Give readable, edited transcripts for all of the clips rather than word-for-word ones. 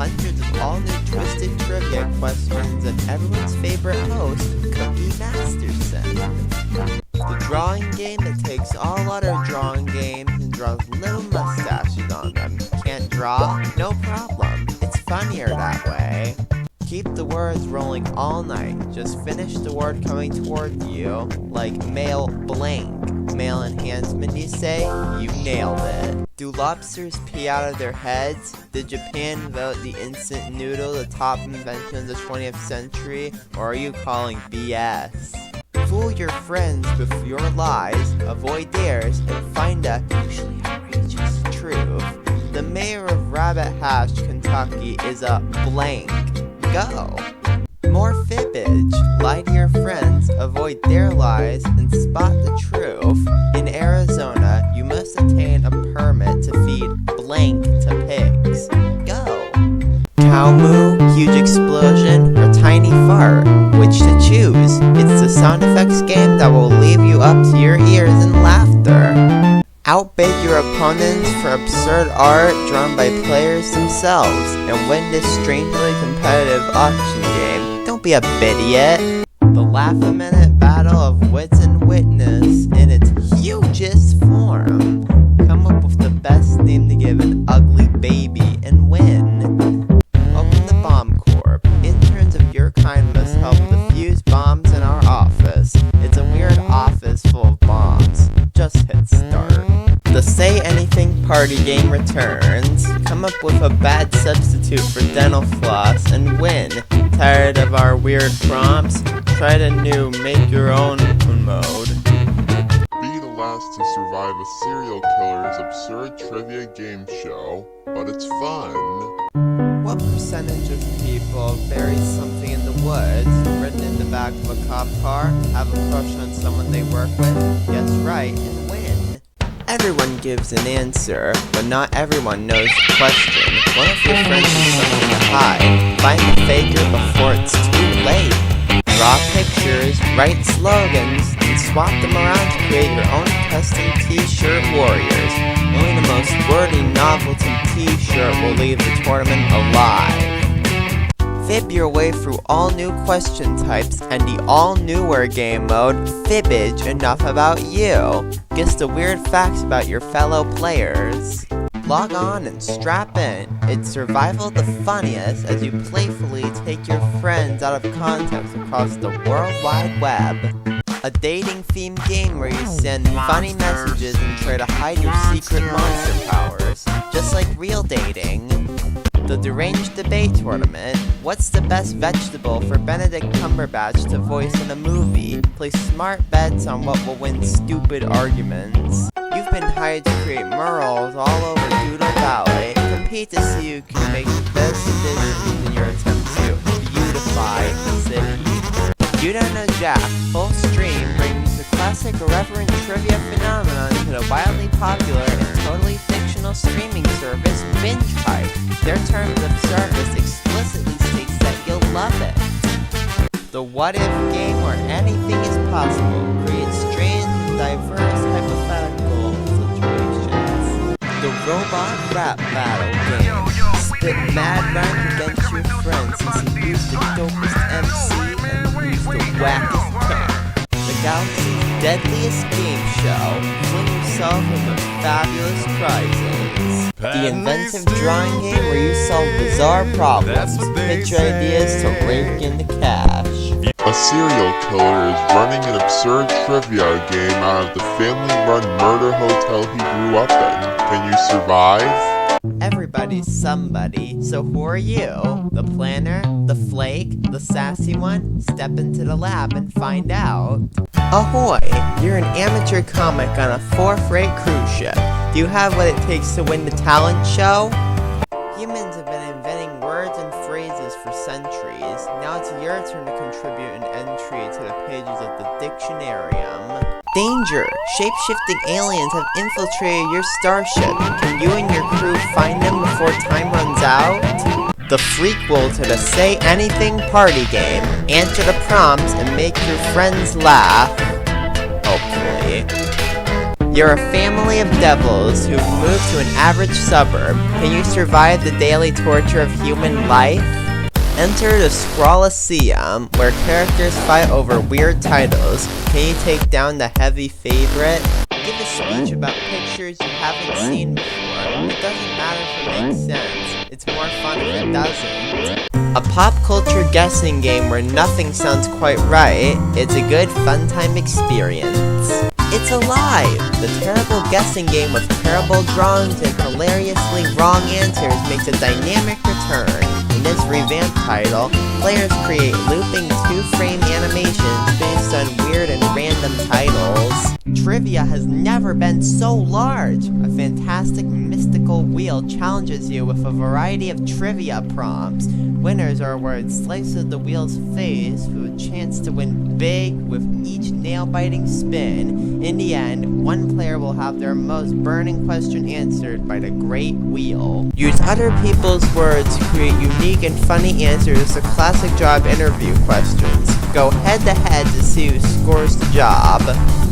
hundreds of all-new twisted trivia questions and everyone's favorite host, Cookie Masterson. The drawing game that takes all other drawing games and draws little mustaches on them. Can't draw? No problem. It's funnier that way. Keep the words rolling all night. Just finish the word coming toward you, like male blank. Male enhancement, you say? You nailed it. Do lobsters pee out of their heads? Did Japan vote the instant noodle the top invention of the 20th century? Or are you calling BS? Fool your friends with your lies, avoid theirs, and find a usually outrageous truth. The mayor of Rabbit Hash, Kentucky is a blank. Go! More fibbage. Lie to your friends, avoid their lies, and spot the truth. In Arizona, you must obtain a permit to feed blank to pigs. Go! Cow moo, huge explosion, or tiny fart? Which to choose? It's the sound effects game that will leave you up to your ears in laughter. Outbid your opponents for absurd art drawn by players themselves, and win this strangely competitive auction game. Don't be a bidiot. The Laugh-A-Minute battle of wits and witness in its hugest form. Come up with the best name to give an ugly baby and win. Open the bomb corp. Interns of your kind must help defuse bombs in our office. It's a weird office full of bombs. Just hit start. The Say Anything party game returns. Come up with a bad substitute for dental floss and win. Tired of our weird prompts? Try the new make your own mode. Be the last to survive a serial killer's absurd trivia game show, but it's fun. What percentage of people bury something in the woods, written in the back of a cop car, have a crush on someone they work with, guess right, and win? Everyone gives an answer, but not everyone knows the question. One of your friends has something to hide. Find the faker before it's too late. Draw pictures, write slogans, and swap them around to create your own custom t-shirt warriors. Only the most wordy novelty t-shirt will leave the tournament alive. Fib your way through all new question types and the all newer game mode, Fibbage Enough About You. Guess the weird facts about your fellow players. Log on and strap in. It's survival the funniest as you playfully take your friends out of context across the World Wide Web. A dating themed game where you send funny messages and try to hide your secret monster powers, just like real dating. The Deranged Debate Tournament. What's the best vegetable for Benedict Cumberbatch to voice in a movie? Place smart bets on what will win stupid arguments. You've been hired to create murals all over Doodle Valley. Compete to see who can make the best additions in your attempt to beautify the city. You Don't Know Jack, full stream, brings the classic irreverent trivia phenomenon to the wildly popular and totally fictional streaming service Binge Pipe. Their terms of service explicitly states that you'll love it. The What If game where anything is possible creates strange and diverse hypothetical situations. The Robot Rap Battle game. Spit mad rhymes against your friends and seduce the dopest MC and use the wackest tech. The Galaxy's deadliest game show. Fling yourself with fabulous prizes. The inventive drawing game where you solve bizarre problems, pitch ideas to rake in the cash. A serial killer is running an absurd trivia game out of the family-run murder hotel he grew up in. Can you survive? Everybody's somebody, so who are you? The planner? The flake? The sassy one? Step into the lab and find out. Ahoy! You're an amateur comic on a 4th-rate cruise ship. Do you have what it takes to win the talent show? Humans have been inventing words and phrases for centuries. Now it's your turn to contribute an entry to the pages of the Dictionarium. Danger! Shape-shifting aliens have infiltrated your starship. Can you and your crew find them before time runs out? The prequel to the Say Anything party game. Answer the prompts and make your friends laugh. Hopefully. You're a family of devils who've moved to an average suburb. Can you survive the daily torture of human life? Enter the Scrollaceum, where characters fight over weird titles. Can you take down the heavy favorite? Give a speech about pictures you haven't seen before. It doesn't matter if it makes sense. It's more fun if it doesn't. A pop culture guessing game where nothing sounds quite right. It's a good fun time experience. It's Alive! The terrible guessing game with terrible drawings and hilariously wrong answers makes a dynamic return. In this revamped title, players create looping two-frame animations based on weird and random titles. Trivia has never been so large! A fantastic mystical wheel challenges you with a variety of trivia prompts. Winners are awarded slices of the wheel's face with a chance to win big with each nail-biting spin. In the end, one player will have their most burning question answered by the Great Wheel. Use other people's words to create unique and funny answers to classic job interview questions. Go head-to-head to see who scores the job.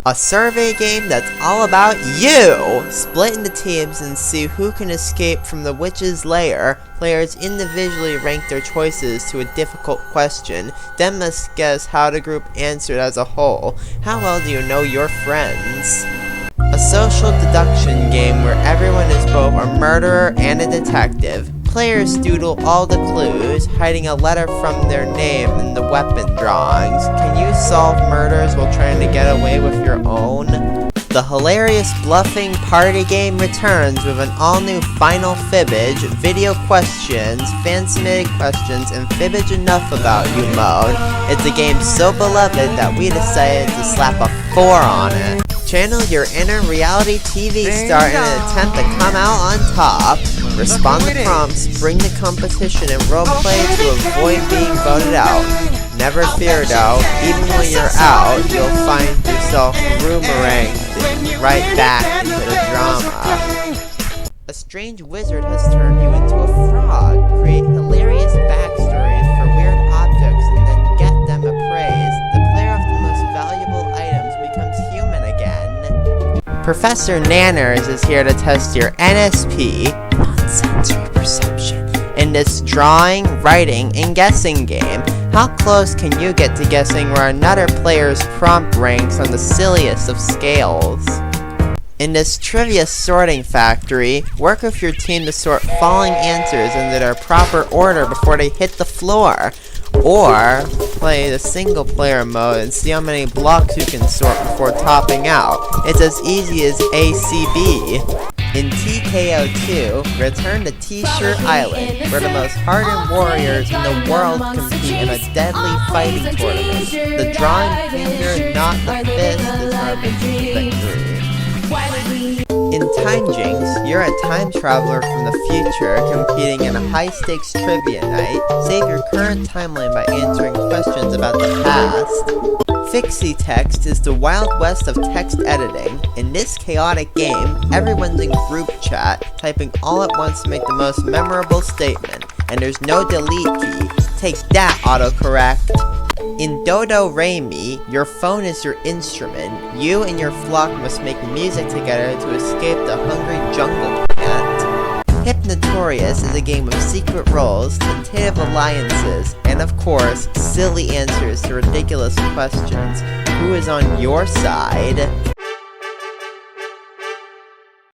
A survey game that's all about you! Split into teams and see who can escape from the witch's lair. Players individually rank their choices to a difficult question, then must guess how the group answered as a whole. How well do you know your friends? A social deduction game where everyone is both a murderer and a detective. Players doodle all the clues, hiding a letter from their name in the weapon drawings. Can you solve murders while trying to get away with your own? The hilarious bluffing party game returns with an all-new Final Fibbage, video questions, fan-submitted questions, and Fibbage Enough About You mode. It's a game so beloved that we decided to slap a 4 on it. Channel your inner reality TV star in an attempt to come out on top. Respond to prompts, bring the competition, and roleplay to avoid being voted out. Never fear though, even when you're out, you'll find yourself boomeranged right back into the drama. A strange wizard has turned you into a frog. Create hilarious backstories for weird objects and then get them appraised. The player with the most valuable items becomes human again. Professor Nanners is here to test your NSP, non-sensory perception, in this drawing, writing, and guessing game. How close can you get to guessing where another player's prompt ranks on the silliest of scales? In this trivia sorting factory, work with your team to sort falling answers into their proper order before they hit the floor. Or play the single player mode and see how many blocks you can sort before topping out. It's as easy as ACB. In TKO2, return to T-Shirt Island, where the most hardened warriors in the world compete in a deadly fighting tournament. The drawing finger, not the fist, determines victory. In Time Jinx, you're a time traveler from the future competing in a high-stakes trivia night. Save your current timeline by answering questions about the past. Fixie Text is the Wild West of text editing. In this chaotic game, everyone's in group chat, typing all at once to make the most memorable statement, and there's no delete key. Take that, autocorrect! In Dodo Re-Mi, your phone is your instrument. You and your flock must make music together to escape the hungry jungle plant. Hypnotorious is a game of secret roles, tentative alliances, and of course, silly answers to ridiculous questions. Who is on your side?